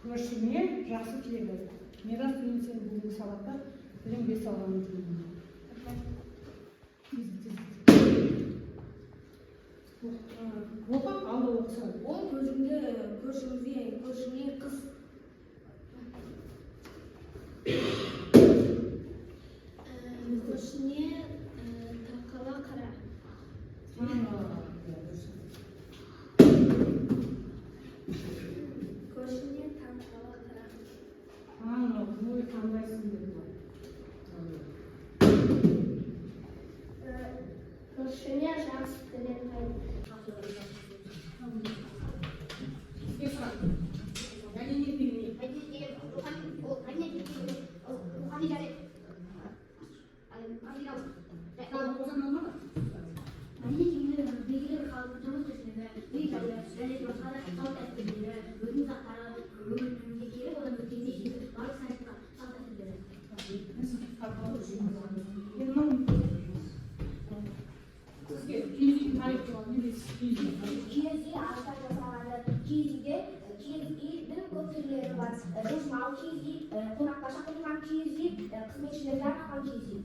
көршіңе жақсы тілек. Мирас, мен сені бүгінгі сабақта білім 5 алғанын тілеймін. Оқы, алды оқысын. Ол көршіңе қыз. Көршіңе таңқала қара. Көршіңе таңқала қара. Ой, қандайсың деді ғой. Көршіңе жақсы тілек қайда. Қонаққа шақырылған киіз үй, қызметшілерге арналған киіз үй.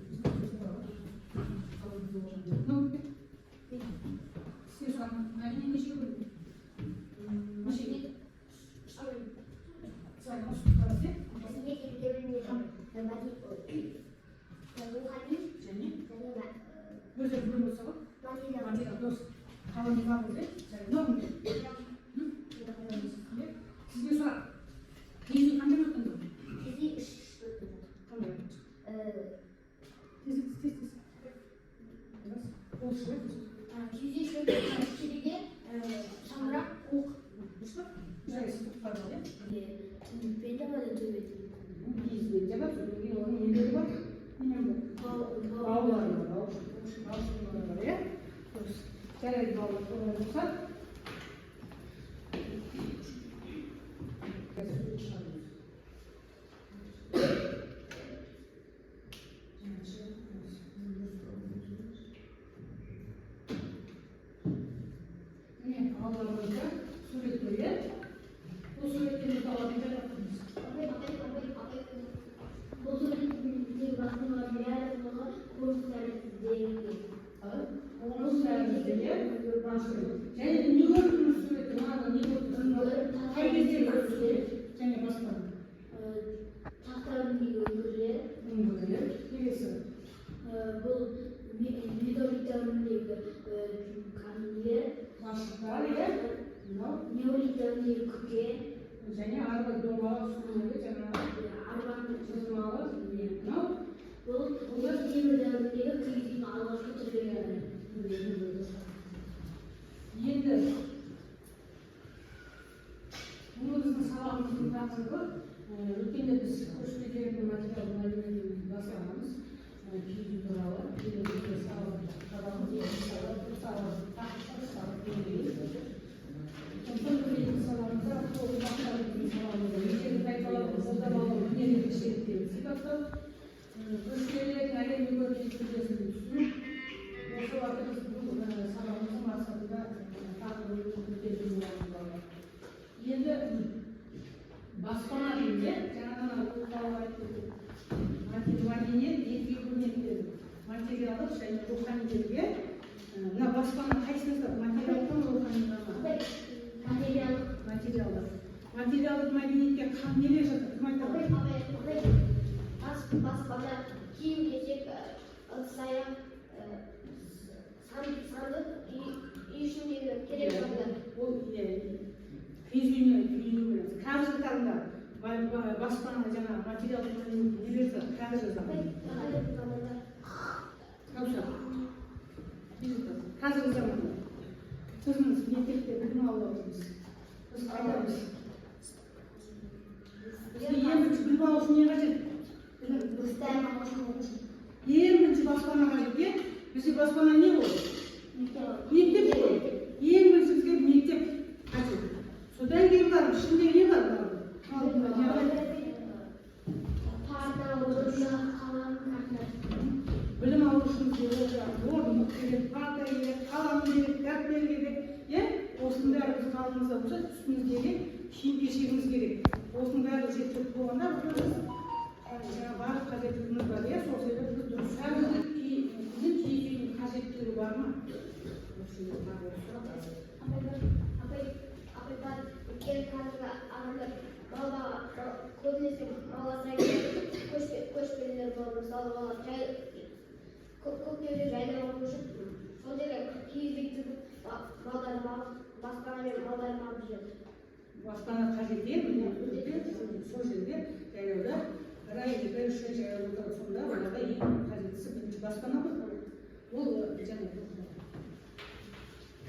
Және арба домалы суылы жаңағы арбаның жырмалы Олар темір дәуіріндегі киіздің алғашқы түрлері. Енді бұл біздің сабағымыздың тақырыбы өткенде біз көшпелердің материалын әлеуметтік бастағанбыз. Киіз үй туралы көшпелердің әлемдік өркениеттілігін түсіну. Осы уақытта біз бұл сабағымыздың мақсатында тақырыбын көтеруге. Енді баспана deyince жаңадан ұлттағы мәдениет екіге бөлінеді. Материалдық және рухани жерге. Мына баспана қайсысы? Материалдық па, руханилық па? Материалдық. Материалдық мәдениетке нелер жатыр? Кім айтады? Баспана киім кешек, ыдыс-аяқ, сандық үй ішіндегі керек заттар. Ол киіз үйіне үйрену. Қазіргі таңда баспана жаңа материалдық мәдениет нелер жатыр? Қазіргі заманда. Қазіргі заманда қызымыз мектепте білім алып отырмыз. Біз қайтамыз. Бізге ең бірінші білім алу үшін не қажет? Ең бірінші баспана қажет. Бізде баспана не болды? Мектеп қой. Ең бірінші бізге мектеп қажет. Содан кейін барып, ішінде не бар? Білім алу үшін орын керек, парта керек, қалам керек, дәптер керек. Осының бәрі біздің алдымызда болса, үстіміздегі киім-кешегіміз керек. Осының бәрі жеткілікті болғанда біз барлық қажеттілігіміз бар, иә, сол себепті біз дұрыс. Біздің киім қажеттілігі бар ма? Көбінесе маласына көшпелілер болып, мысалы көктемде жайлауға көшіп, сол жерге киіз үй тігіп, малдарын алып, баспанамен малдарын алып жүреді. Баспана қажет екен, сол жерде жайлауда бір ай, 2 ай, 3 ай жайлауда отырады. Сонда оларда ең қажеттісі бірінші баспана ғой. Ол жаңағы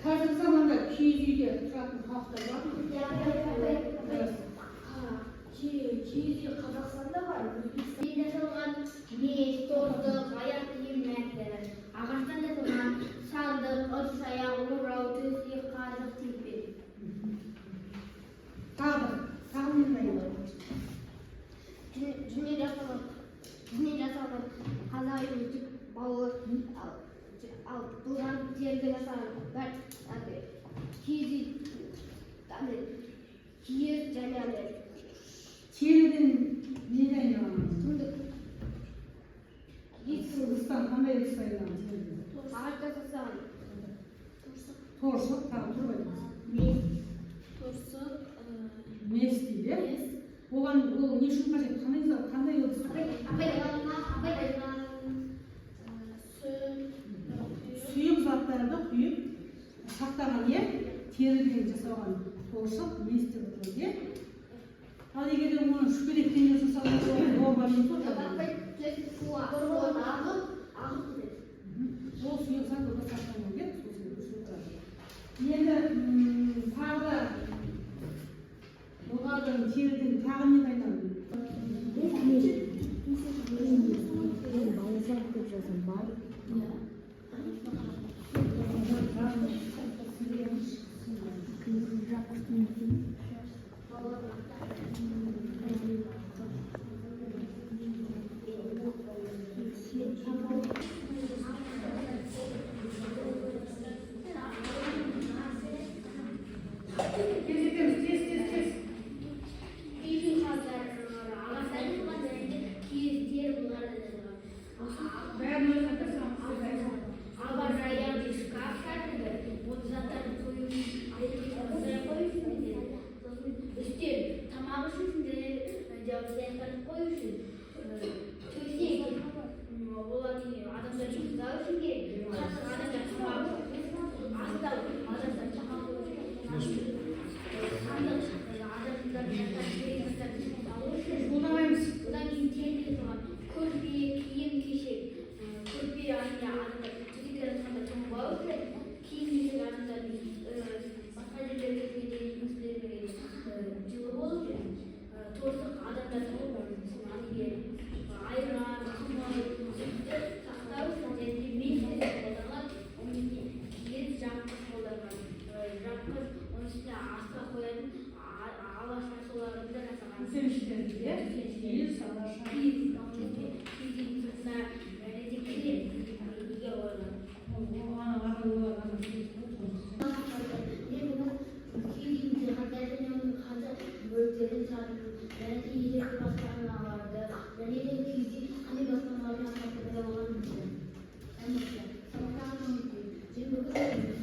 қазіргі заманда киіз үйде тұратын халықтар бар ма? Киіз үй Қазақстанда бар. Үйде жасалған меш, тордық, аяқ киім нәрселер. Ағаштан жасалған сандық, ыдыс аяқ, орау, төсек, қазық, телпек. Тағы нені айтады? Жүннен жасалған қазақ үйінің түп бауы, ал бұлған теріден жасалған киіз және Теріден не дайындалған? түндік. Ыдыстан қандай ыдыс дайындалған теріден? Ағаштан жасалған. Торшық, тағы тұрып айтыңыз. Мес дейді. Оған ол не үшін қажет? Қандай ыдыс? Сұйық заттарды құйып сақтаған, иә, теріден жасалған торшық, мес деп отырады, иә. Ал егер де оны шүберектен жасалған нормамен сақталған. Ол сұйық зат онда сақталған, иә. Енді тағы олардың теріден тағы не дайындалды? Thank you.